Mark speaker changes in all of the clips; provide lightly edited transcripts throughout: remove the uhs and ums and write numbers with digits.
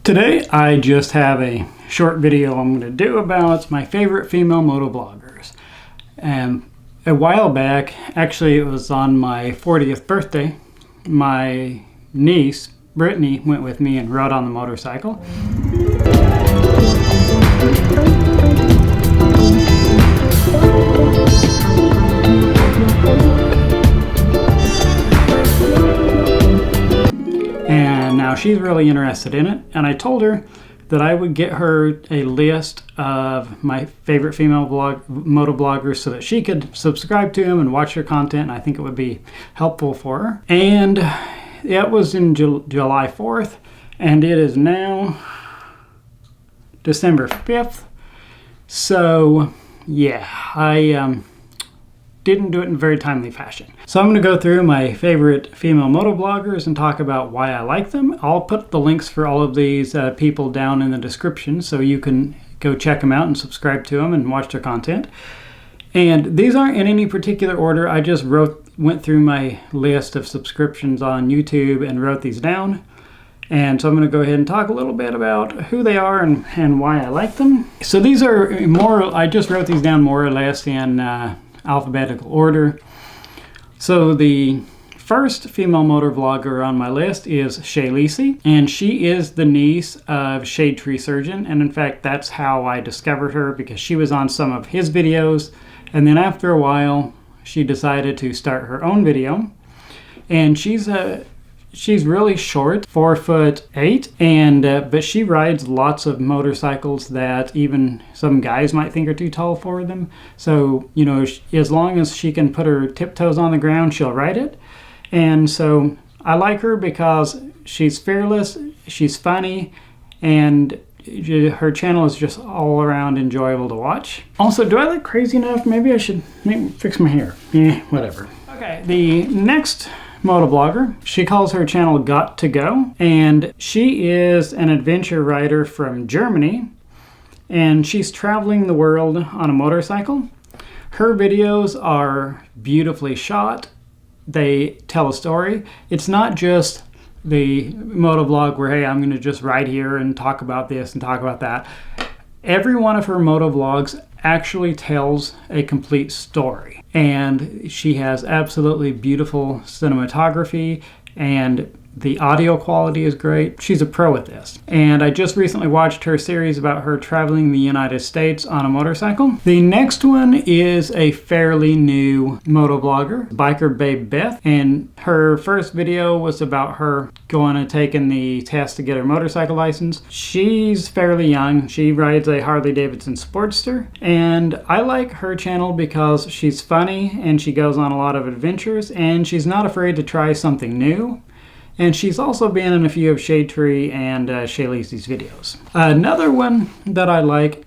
Speaker 1: Today I just have a short video I'm going to do about my favorite female motovloggers. A while back, actually it was on my 40th birthday, my niece Brittany went with me and rode on the motorcycle. And now she's really interested in it, and I told her that I would get her a list of my favorite female motovloggers so that she could subscribe to them and watch their content, and I think it would be helpful for her. And it was in July 4th, and it is now December 5th. So yeah, I didn't do it in a very timely fashion. So I'm going to go through my favorite female motovloggers and talk about why I like them. I'll put the links for all of these people down in the description so you can go check them out and subscribe to them and watch their content. And these aren't in any particular order. I just went through my list of subscriptions on YouTube and wrote these down. And so I'm going to go ahead and talk a little bit about who they are and why I like them. So these are I just wrote these down more or less in alphabetical order. So the first female motovlogger on my list is Shai, and she is the niece of Shade Tree Surgeon, and in fact that's how I discovered her, because she was on some of his videos, and then after a while she decided to start her own video. And she's really short, 4'8", and but she rides lots of motorcycles that even some guys might think are too tall for them. So, you know, as long as she can put her tiptoes on the ground, she'll ride it. And so I like her because she's fearless, she's funny, and her channel is just all around enjoyable to watch. Also, do I look crazy enough? Maybe I should fix my hair. Whatever. Okay, the next motovlogger, she calls her channel Got to Go, and she is an adventure rider from Germany, and she's traveling the world on a motorcycle. Her videos are beautifully shot. They tell a story. It's not just the motovlog where, hey, I'm going to just ride here and talk about this and talk about that. Every one of her motovlogs actually tells a complete story, and she has absolutely beautiful cinematography, and the audio quality is great. She's a pro at this. And I just recently watched her series about her traveling the United States on a motorcycle. The next one is a fairly new motovlogger, biker babe Beth, and her first video was about her going and taking the test to get her motorcycle license. She's fairly young. She rides a Harley Davidson Sportster, and I like her channel because she's funny and she goes on a lot of adventures, and she's not afraid to try something new. And she's also been in a few of Shade Tree and Shai's videos. Another one that I like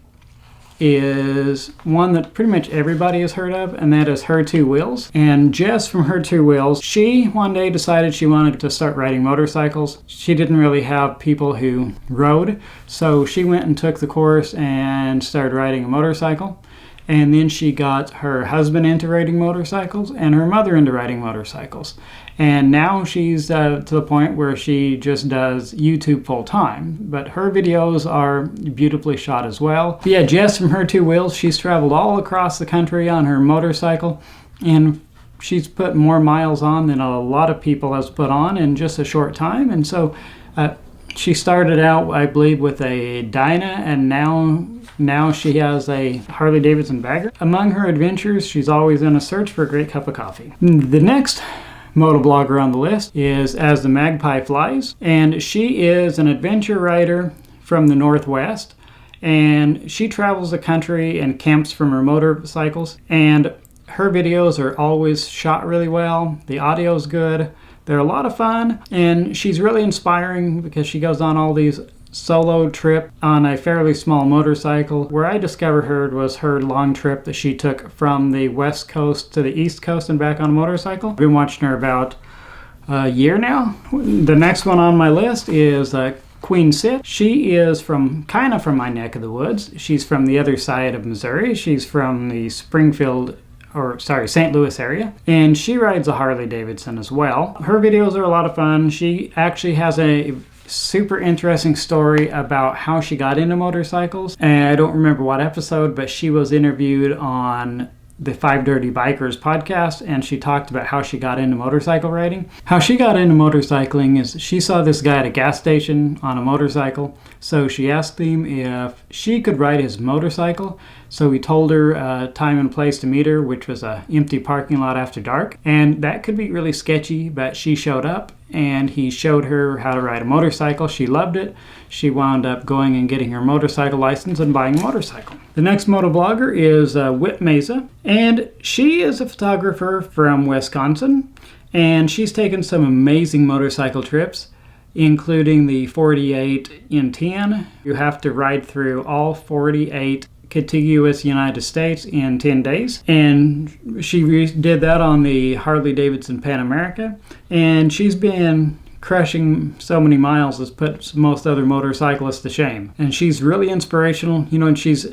Speaker 1: is one that pretty much everybody has heard of, and that is Her Two Wheels. And Jess from Her Two Wheels, she one day decided she wanted to start riding motorcycles. She didn't really have people who rode, so she went and took the course and started riding a motorcycle. And then she got her husband into riding motorcycles and her mother into riding motorcycles. And now she's to the point where she just does YouTube full time. But her videos are beautifully shot as well. But yeah, Jess from Her Two Wheels, she's traveled all across the country on her motorcycle. And she's put more miles on than a lot of people has put on in just a short time. And so she started out, I believe, with a Dyna, and now she has a Harley Davidson bagger. Among her adventures, she's always in a search for a great cup of coffee. The next motovlogger on the list is As the Magpie Flies, and she is an adventure rider from the Northwest, and she travels the country and camps from her motorcycles, and her videos are always shot really well. The audio is good. They're a lot of fun, and she's really inspiring because she goes on all these solo trip on a fairly small motorcycle. Where I discovered her was her long trip that she took from the West Coast to the East Coast and back on a motorcycle. I've been watching her about a year now. The next one on my list is Queen Sit. She is kind of from my neck of the woods. She's from the other side of Missouri. She's from the St. Louis area, and she rides a Harley Davidson as well. Her videos are a lot of fun. She actually has a super interesting story about how she got into motorcycles. And I don't remember what episode, but she was interviewed on the 5 Dirty Bikers podcast, and she talked about how she got into motorcycle riding. How she got into motorcycling is she saw this guy at a gas station on a motorcycle, so she asked him if she could ride his motorcycle. So he told her a time and place to meet her, which was an empty parking lot after dark. And that could be really sketchy, but she showed up and he showed her how to ride a motorcycle. She loved it. She wound up going and getting her motorcycle license and buying a motorcycle. The next motovlogger is Whit Mesa, and she is a photographer from Wisconsin, and she's taken some amazing motorcycle trips, including the 48 in 10. You have to ride through all 48 contiguous United States in 10 days, and she did that on the Harley Davidson Pan America, and she's been crushing so many miles has put most other motorcyclists to shame. And she's really inspirational, and she's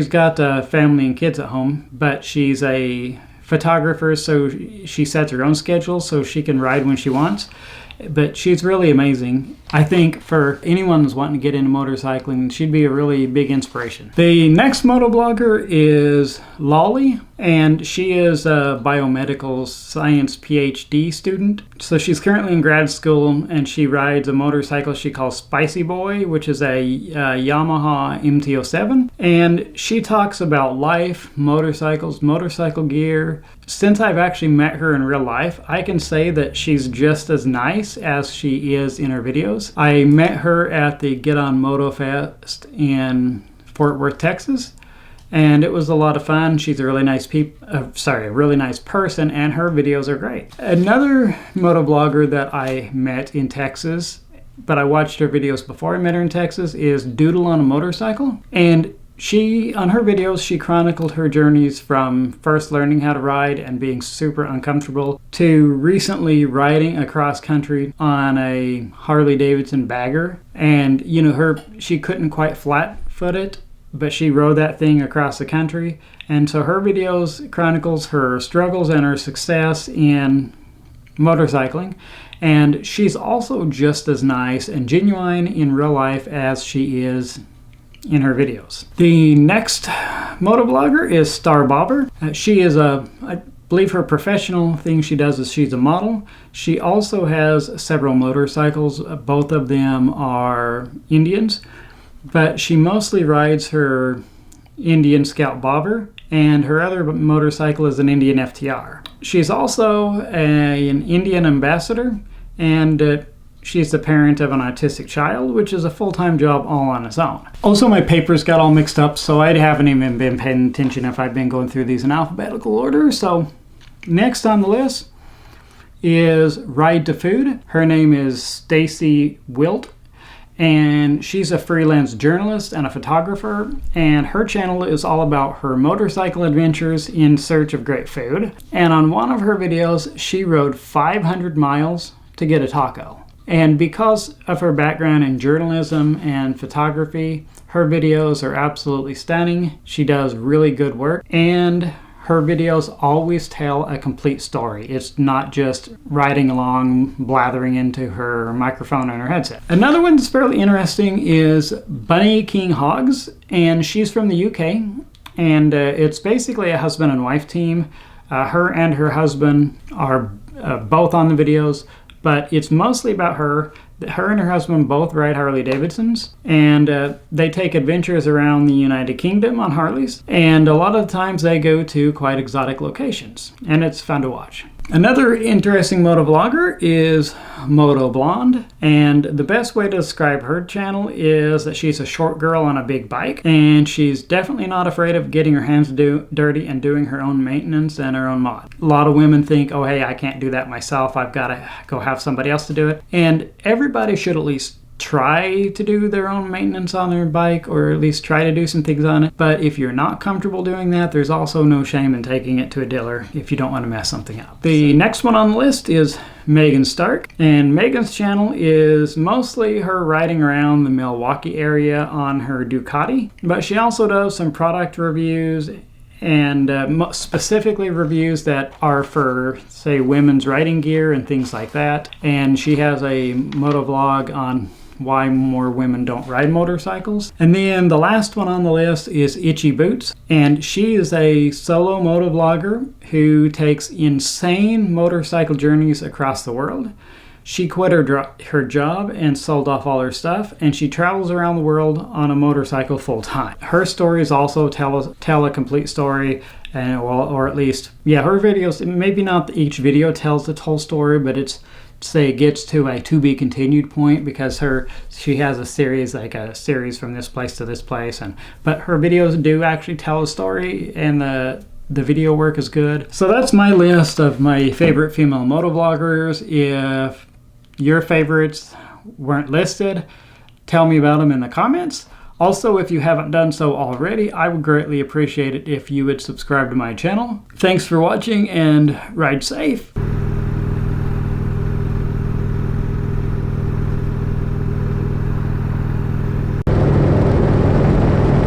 Speaker 1: got family and kids at home, but she's a photographer, so she sets her own schedule so she can ride when she wants. But she's really amazing. I think for anyone who's wanting to get into motorcycling, she'd be a really big inspiration. The next motoblogger is Lolly, and she is a biomedical science PhD student. So she's currently in grad school, and she rides a motorcycle she calls Spicy Boy, which is a Yamaha MT-07. And she talks about life, motorcycles, motorcycle gear. Since I've actually met her in real life, I can say that she's just as nice as she is in her videos. I met her at the Get On Moto Fest in Fort Worth, Texas, and it was a lot of fun. She's a really nice really nice person, and her videos are great. Another motovlogger that I met in Texas, but I watched her videos before I met her in Texas, is Doodle On A Motorcycle, and on her videos, she chronicled her journeys from first learning how to ride and being super uncomfortable to recently riding across country on a Harley Davidson bagger. And, she couldn't quite flat foot it, but she rode that thing across the country. And so her videos chronicles her struggles and her success in motorcycling. And she's also just as nice and genuine in real life as she is in her videos. The next motovlogger is Star Bobber. She is I believe her professional thing she does is she's a model. She also has several motorcycles. Both of them are Indians, but she mostly rides her Indian Scout Bobber, and her other motorcycle is an Indian FTR. She's also an Indian ambassador, and she's the parent of an autistic child, which is a full-time job all on its own. Also, my papers got all mixed up, so I haven't even been paying attention if I've been going through these in alphabetical order. So next on the list is Ride to Food. Her name is Stacy Wilt, and she's a freelance journalist and a photographer, and her channel is all about her motorcycle adventures in search of great food. And on one of her videos, she rode 500 miles to get a taco. And because of her background in journalism and photography, her videos are absolutely stunning. She does really good work, and her videos always tell a complete story. It's not just riding along, blathering into her microphone and her headset. Another one that's fairly interesting is Bunny King Hogs, and she's from the UK, and it's basically a husband and wife team. Her and her husband are both on the videos, but it's mostly about her. Her and her husband both ride Harley Davidsons, and they take adventures around the United Kingdom on Harleys, and a lot of the times they go to quite exotic locations, and it's fun to watch. Another interesting motovlogger is Moto Blonde, and the best way to describe her channel is that she's a short girl on a big bike, and she's definitely not afraid of getting her hands dirty and doing her own maintenance and her own mod. A lot of women think, oh hey, I can't do that myself, I've got to go have somebody else to do it, and everybody should at least try to do their own maintenance on their bike, or at least try to do some things on it. But if you're not comfortable doing that, there's also no shame in taking it to a dealer if you don't want to mess something up. The next one on the list is Megan Stark, and Megan's channel is mostly her riding around the Milwaukee area on her Ducati, but she also does some product reviews, and specifically reviews that are for, say, women's riding gear and things like that. And she has a motovlog on why more women don't ride motorcycles. And then the last one on the list is itchyboots, and she is a solo motovlogger who takes insane motorcycle journeys across the world. She quit her job and sold off all her stuff, and she travels around the world on a motorcycle full time. Her stories also tell a complete story, and or at least, yeah, her videos, maybe not each video tells the whole story, but it gets to a to be continued point, because she has a series, like a series from this place to this place, but her videos do actually tell a story, and the video work is good. So that's my list of my favorite female motovloggers. If your favorites weren't listed, tell me about them in the comments. Also, if you haven't done so already, I would greatly appreciate it if you would subscribe to my channel. Thanks for watching, and ride safe.